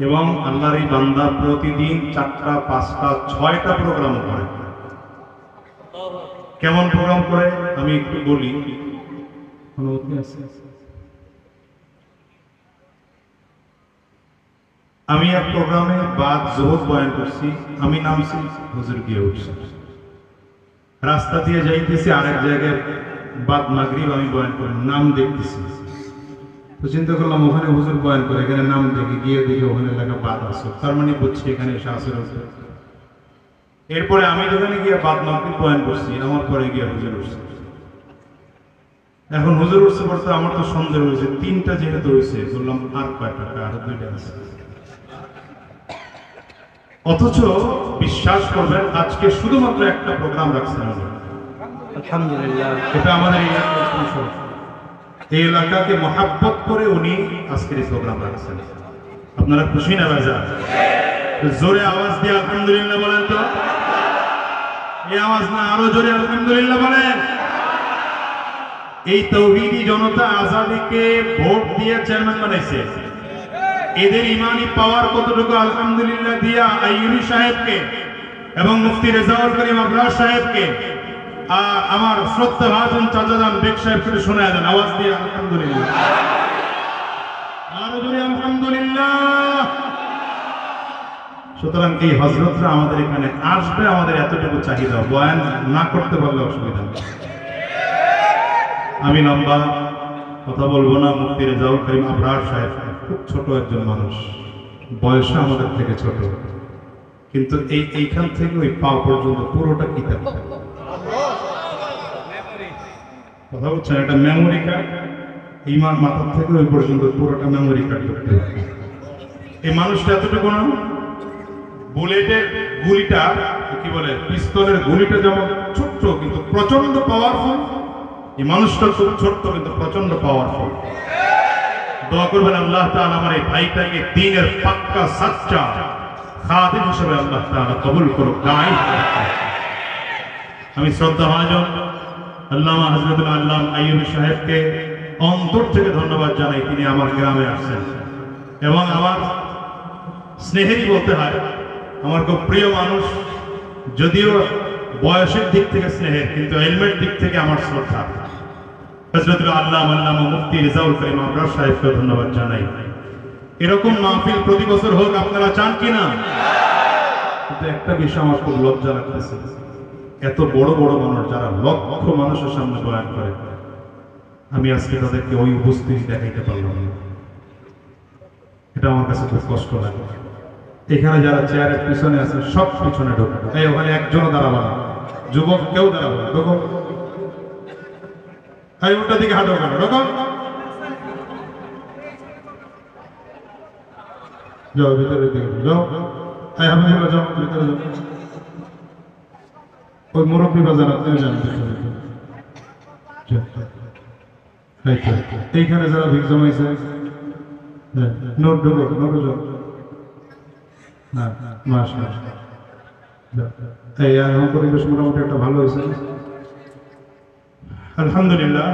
এবং আল্লাহর এই বান্দা প্রতিদিন 4টা 5টা 6টা প্রোগ্রাম করে। কেমন প্রোগ্রাম করে আমি একটু বলি। আমি এক প্রোগ্রামে বাদ জোহর বয়ান করছি, আমি নামছি, হুজুর গিয়ে উঠছি, রাস্তা দিয়ে যাইতেছি আরেক জায়গায় বাদ মাগরিব আমি বয়ান করি, নাম দেখতেছি, তো চিন্তা করলাম ওখানে হুজুর বয়ান করে, এখানে নাম দেখে গিয়ে দেখি ওখানে লেখা বাদ আসর, তার মানে বুঝছি এখানে এসে আসর আছে। এরপরে আমি যেখানে গিয়ে বাদ মাগরিব বয়ান করছি, আমার পরে গিয়ে হুজুর উঠছে। এখন হুজুর উঠছে পড়তে আমার তো সন্দেহ হয়েছে, 3টা যেহেতু হয়েছে, বললাম আর কয়টা, আরো 2টা আছে। অথচ বিশ্বাস করবেন আজকে শুধুমাত্র একটা প্রোগ্রাম রাখছেন আলহামদুলিল্লাহ। এটা আমাদের এই এলাকাকে মহাব্বত করে উনি আজকের এই প্রোগ্রাম রাখছেন। আপনারা খুশি না বাজা? জোরে আওয়াজ দিয়ে আলহামদুলিল্লাহ বলেন তো। এই আওয়াজ না, আরো জোরে আলহামদুলিল্লাহ বলেন। এই তৌহিদি জনতা আজাদিকে ভোট দিয়ে চেয়ারম্যান বানাইছে। এদের ইমানি পাওয়ার কতটুকু আলহামদুলিল্লাহ দিয়া আইয়ুবী সাহেবকে এবং মুফতি রেজাউল করিম আবরার সাহেবকে আর আমার শ্রদ্ধা ভাজন চাচাজান বেগ সাহেবকে শোনায় দেন আওয়াজ দিয়ে আলহামদুলিল্লাহ। আরো জোরে আলহামদুলিল্লাহ। সুতরাং এই হযরতরা আমাদের এখানে আসবে, আমাদের এতটুকু চাহিদা, বয়ান না করতে পারলে অসুবিধা নেই। আমি লম্বা কথা বলবো না। মুফতি রেজাউল করিম আবরার সাহেব খুব ছোট একজন মানুষ, বয়সে আমাদের থেকে ছোট, কিন্তু এইখান থেকে ওই পা পর্যন্ত পুরোটা কিতাব। কথা বলছেন, এটা মেমোরি কার্ড, ইমান মাথার থেকে ওই পর্যন্ত পুরোটা মেমোরি কার্ড করতে হবে। এই মানুষটা এতটুকু না, বুলেটের গুলিটা কি বলে, পিস্তলের গুলিটা যেমন ছোট্ট কিন্তু প্রচন্ড পাওয়ারফুল, এই মানুষটা খুব ছোট্ট কিন্তু প্রচন্ড পাওয়ারফুল। দোয়া করবেন আল্লাহ তাআলা আমার এই ভাইটাকে দ্বীনের পাক্কা সাচ্চা খাদিম হিসেবে আল্লাহ তাআলা কবুল করুক। আমি শ্রদ্ধাভাজন আল্লামা হযরতুল আল্লাম আইয়ুবী সাহেবকে অন্তর থেকে ধন্যবাদ জানাই, তিনি আমার গ্রামে আসছেন এবং আমার স্নেহেরই বলতে হয়, আমার খুব প্রিয় মানুষ, যদিও বয়সের দিক থেকে স্নেহের, কিন্তু ইলমের দিক থেকে আমার শ্রদ্ধা। হযরতুল আল্লামা মুফতি রেজাউল করিম আবরার সাহেবকে ধন্যবাদ জানাই। এরকম মাহফিল প্রতি বছর হোক, আপনারা চান কিনা? কিন্তু একটা বিষয় আমার খুব লজ্জা লাগতেছে, এত বড় বড় মানুষ যারা লক্ষ মানুষের সামনে বয়ান করে, আমি আজকে তাদেরকে ওই উপস্থিতি দেখাইতে পারলাম না। এটা আমার কাছে খুব কষ্ট লাগে। এখানে যারা চেয়ারের পিছনে আছে সব পিছনে ঢোকে, তাই ওখানে একজনও দাঁড়াবো না, যুবক কেউ দাঁড়াবো না, ঢোকো, এই উল্টা দিকে হাঁটো কেন, ঢোকো, যাও ভিতরে দিকে যাও, এই হামিদুল্লাহ যাও ভিতরে যাও, ওই মুরব্বী বাজার আপনি যান এইখানে যারা ভিড় জমাইছে নোট ঢোকো, নোটে যাও না মাশাআল্লাহ। এই এখন পরিবেশ মোটামুটি একটা ভালো হয়েছে আলহামদুলিল্লাহ।